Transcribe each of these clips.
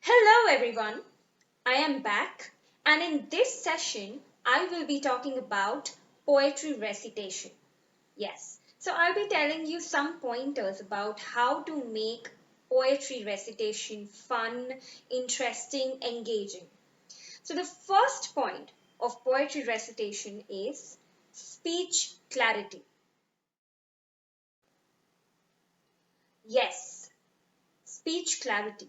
Hello everyone, I am back and in this session I will be talking about poetry recitation. Yes, so I'll be telling you some pointers about how to make poetry recitation fun, interesting, engaging. So the first point of poetry recitation is speech clarity. Yes, speech clarity.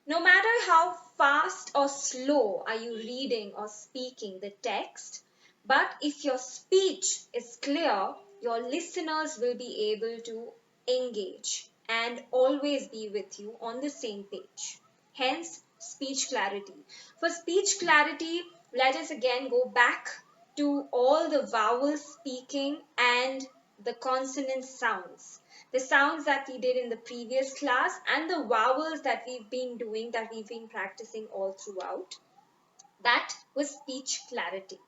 No matter how fast or slow are you reading or speaking the text, but if your speech is clear, your listeners will be able to engage and always be with you on the same page. Hence, speech clarity. For speech clarity, let us again go back to all the vowel speaking and the consonant sounds, the sounds that we did in the previous class and the vowels that we've been doing, that we've been practicing all throughout. That was speech clarity.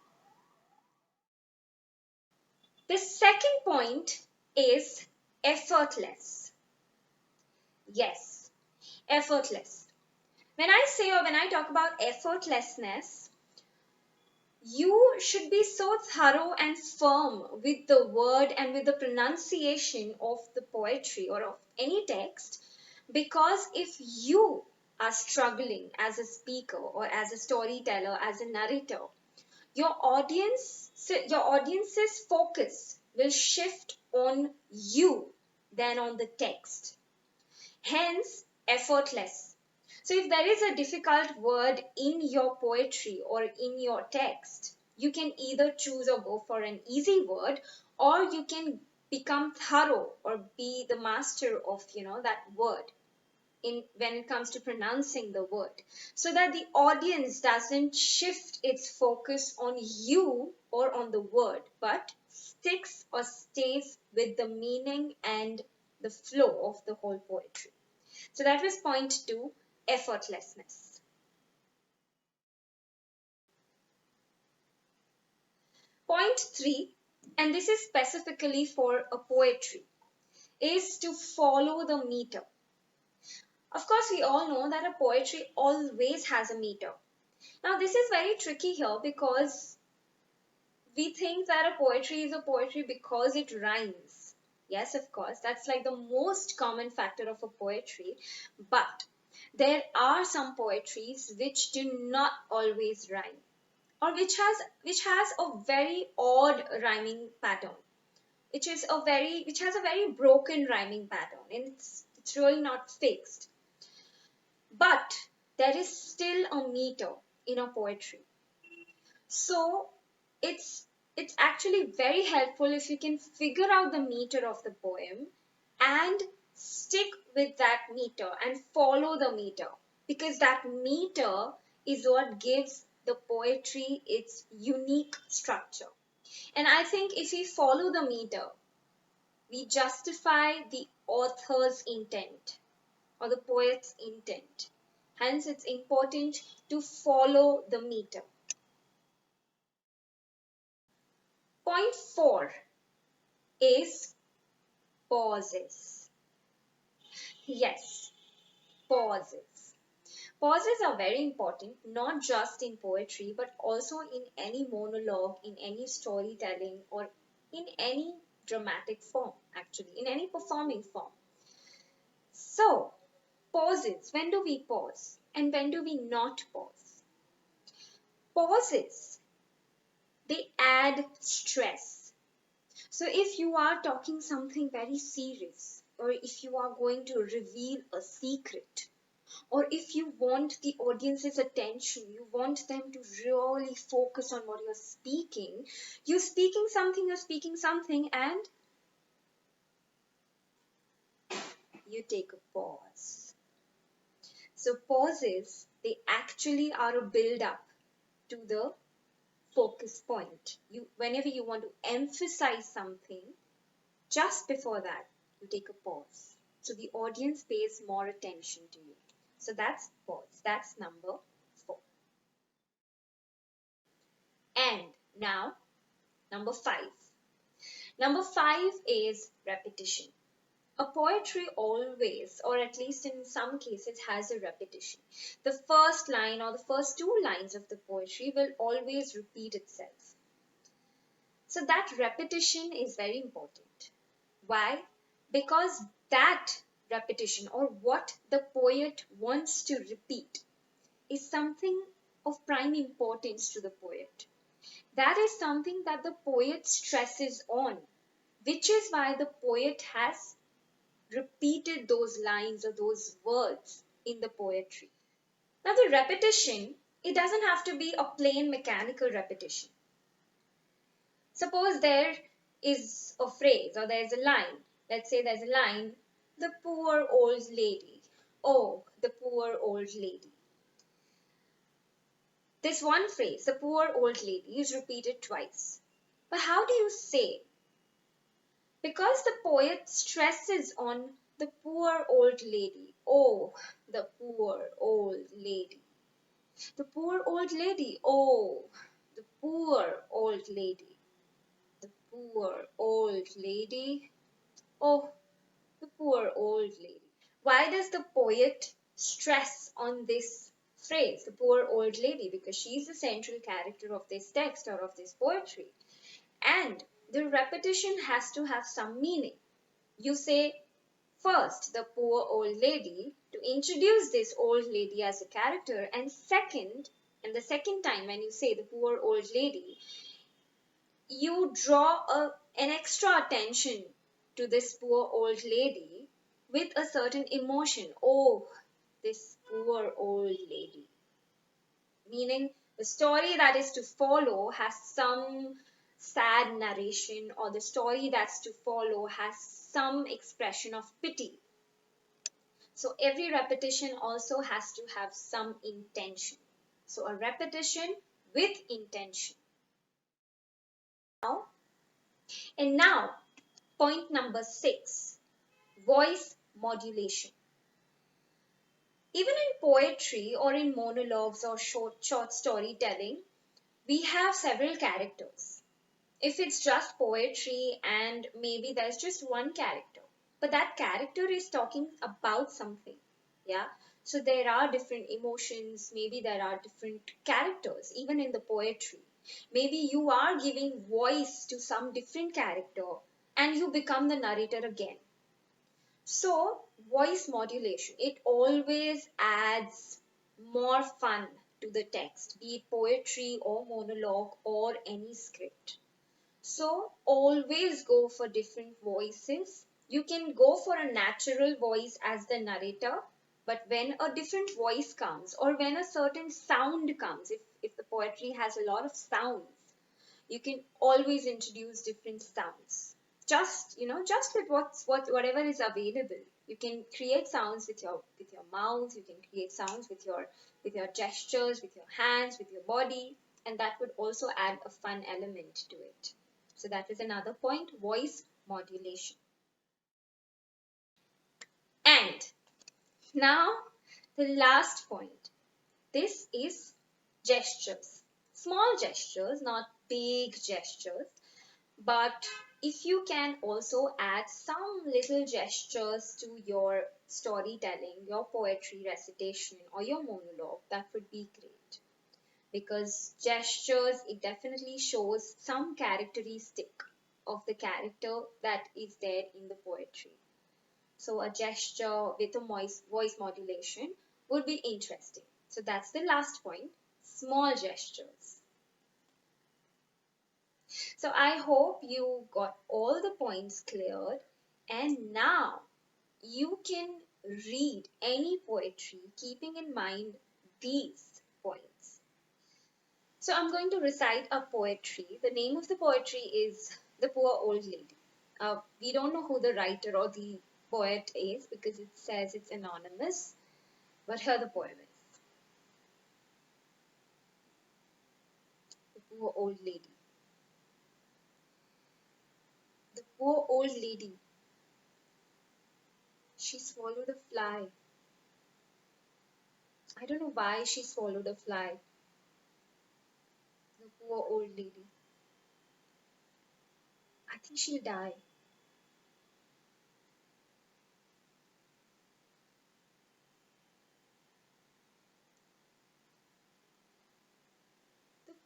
The second point is effortless. Yes, effortless. When I say or when I talk about effortlessness, you should be so thorough and firm with the word and with the pronunciation of the poetry or of any text, because if you are struggling as a speaker or as a storyteller, as a narrator, your audience's focus will shift on you than on the text. Hence, effortless. So, if there is a difficult word in your poetry or in your text, you can either choose or go for an easy word, or you can become thorough or be the master of that word in when it comes to pronouncing the word, so that the audience doesn't shift its focus on you or on the word, but sticks or stays with the meaning and the flow of the whole poetry. So that was point two, effortlessness. Point three, and this is specifically for a poetry, is to follow the meter. Of course, we all know that a poetry always has a meter. Now, this is very tricky here because we think that a poetry is a poetry because it rhymes. Yes, of course, that's like the most common factor of a poetry. But there are some poetries which do not always rhyme, or which has a very odd rhyming pattern, which has a very broken rhyming pattern, and it's really not fixed. But there is still a meter in a poetry. So it's actually very helpful if you can figure out the meter of the poem and stick with that meter and follow the meter, because that meter is what gives the poetry its unique structure. And I think if we follow the meter, we justify the author's intent or the poet's intent. Hence, it's important to follow the meter. Point four is pauses. Yes, pauses. Pauses are very important, not just in poetry, but also in any monologue, in any storytelling, or in any dramatic form, actually, in any performing form. So, pauses. When do we pause? And when do we not pause? Pauses, they add stress. So if you are talking something very serious, or if you are going to reveal a secret, or if you want the audience's attention, you want them to really focus on what you're speaking something, and you take a pause. So pauses, they actually are a build up to the focus point. Whenever you want to emphasize something, just before that, you take a pause. So the audience pays more attention to you. So that's pause. That's number four. And now, number five. Number five is repetition. A poetry always, or at least in some cases, has a repetition. The first line or the first two lines of the poetry will always repeat itself. So that repetition is very important. Why? Because that repetition, or what the poet wants to repeat, is something of prime importance to the poet. That is something that the poet stresses on, which is why the poet has repeated those lines or those words in the poetry. Now, the repetition, it doesn't have to be a plain mechanical repetition. Suppose there is a phrase or there's a line. Let's say there's a line, the poor old lady. Oh, the poor old lady. This one phrase, the poor old lady, is repeated twice. But how do you say? Because the poet stresses on the poor old lady. Oh, the poor old lady. The poor old lady. Oh, the poor old lady. The poor old lady. Oh, the poor old lady. Why does the poet stress on this phrase, the poor old lady? Because she's the central character of this text or of this poetry. And the repetition has to have some meaning. You say first the poor old lady to introduce this old lady as a character, and the second time when you say the poor old lady, you draw an extra attention to this poor old lady with a certain emotion. Oh, this poor old lady. Meaning the story that is to follow has some sad narration, or the story that's to follow has some expression of pity. So every repetition also has to have some intention. So a repetition with intention. Now, and now, point number 6, voice modulation. Even in poetry or in monologues or short storytelling, we have several characters. If it's just poetry and maybe there's just one character, but that character is talking about something, yeah? So there are different emotions, maybe there are different characters, even in the poetry. Maybe you are giving voice to some different character and you become the narrator again. So, voice modulation, it always adds more fun to the text, be it poetry or monologue or any script. So, always go for different voices. You can go for a natural voice as the narrator, but when a different voice comes or when a certain sound comes, if the poetry has a lot of sounds, you can always introduce different sounds, just with whatever is available. You can create sounds with your mouth, you can create sounds with your gestures, with your hands, with your body, and that would also add a fun element to it. So that is another point, voice modulation. And now the last point, this is gestures, small gestures, not big gestures. But if you can also add some little gestures to your storytelling, your poetry recitation, or your monologue, that would be great. Because gestures, it definitely shows some characteristic of the character that is there in the poetry. So a gesture with a voice modulation would be interesting. So that's the last point, small gestures. So I hope you got all the points cleared, and now you can read any poetry keeping in mind these points. So I'm going to recite a poetry. The name of the poetry is The Poor Old Lady. We don't know who the writer or the poet is because it says it's anonymous, but here the poem is. The Poor Old Lady. The poor old lady, she swallowed a fly. I don't know why she swallowed a fly. The poor old lady. I think she'll die.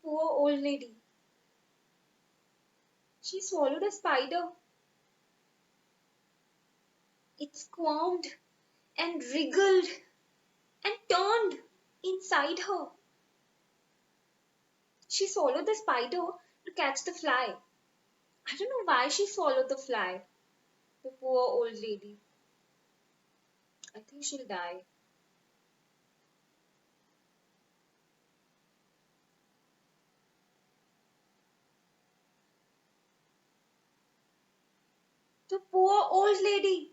Poor old lady. She swallowed a spider. It squirmed and wriggled and turned inside her. She swallowed the spider to catch the fly. I don't know why she swallowed the fly. The poor old lady. I think she'll die. The poor old lady.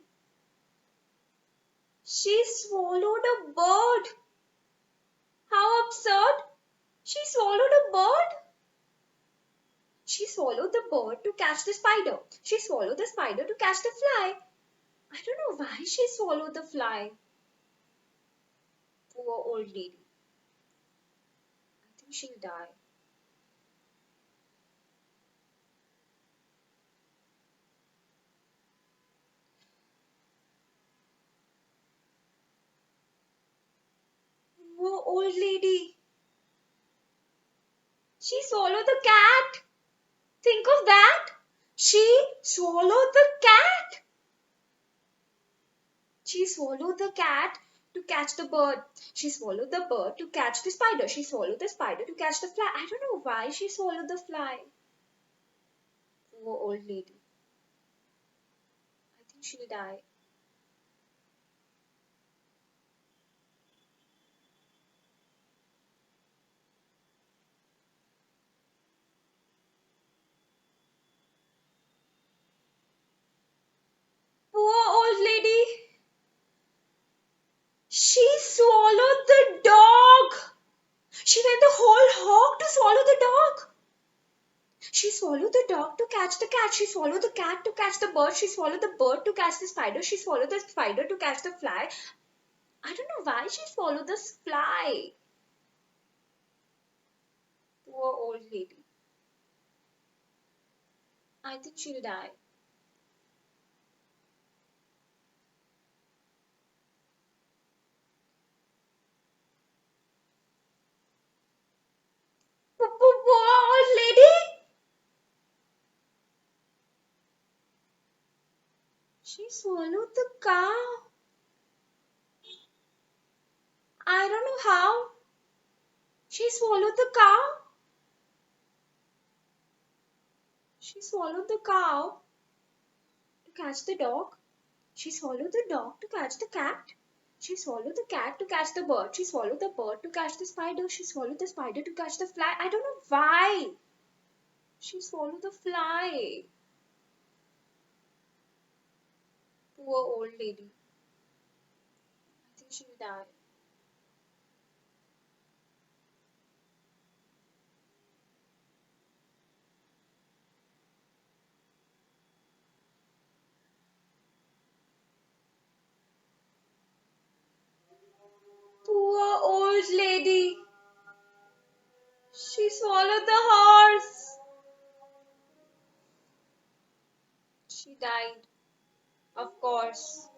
She swallowed a bird. How absurd! She swallowed a bird. She swallowed the bird to catch the spider. She swallowed the spider to catch the fly. I don't know why she swallowed the fly. Poor old lady. I think she'll die. Poor old lady. She swallowed the cat. Think of that. She swallowed the cat. She swallowed the cat to catch the bird. She swallowed the bird to catch the spider. She swallowed the spider to catch the fly. I don't know why she swallowed the fly. Poor old lady. I think she'll die. Poor old lady. She swallowed the dog. She went the whole hog to swallow the dog. She swallowed the dog to catch the cat. She swallowed the cat to catch the bird. She swallowed the bird to catch the spider. She swallowed the spider to catch the fly. I don't know why she swallowed the fly. Poor old lady. I think she'll die. Poor old lady. She swallowed the cow. I don't know how. She swallowed the cow. She swallowed the cow to catch the dog. She swallowed the dog to catch the cat. She swallowed the cat to catch the bird. She swallowed the bird to catch the spider. She swallowed the spider to catch the fly. I don't know why. She swallowed the fly. Poor old lady. I think she'll die. Poor old lady. She swallowed the horse. She died, of course.